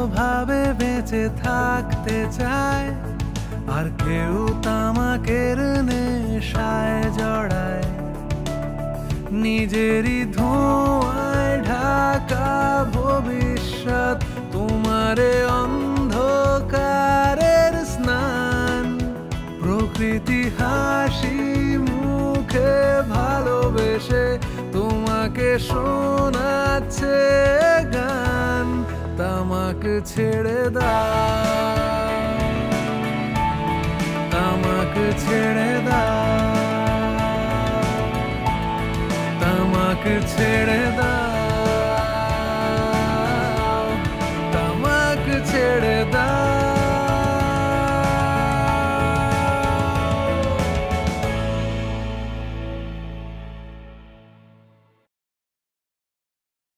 ভালোভাবে বেঁচে থাকতে চায়, আর কেউ তামাকের নেশায় জড়ায়। নিজেরই ধোঁয়ায় ঢাকা ভবিষ্যৎ, তোমারে অন্ধকারের স্নান। প্রকৃতি হাসি মুখে ভালোবেসে তোমাকে শোনাচ্ছে গান। তামাক ছেড়ে দাও, তামাক ছেড়ে দাও, তামাক ছেড়ে দাও।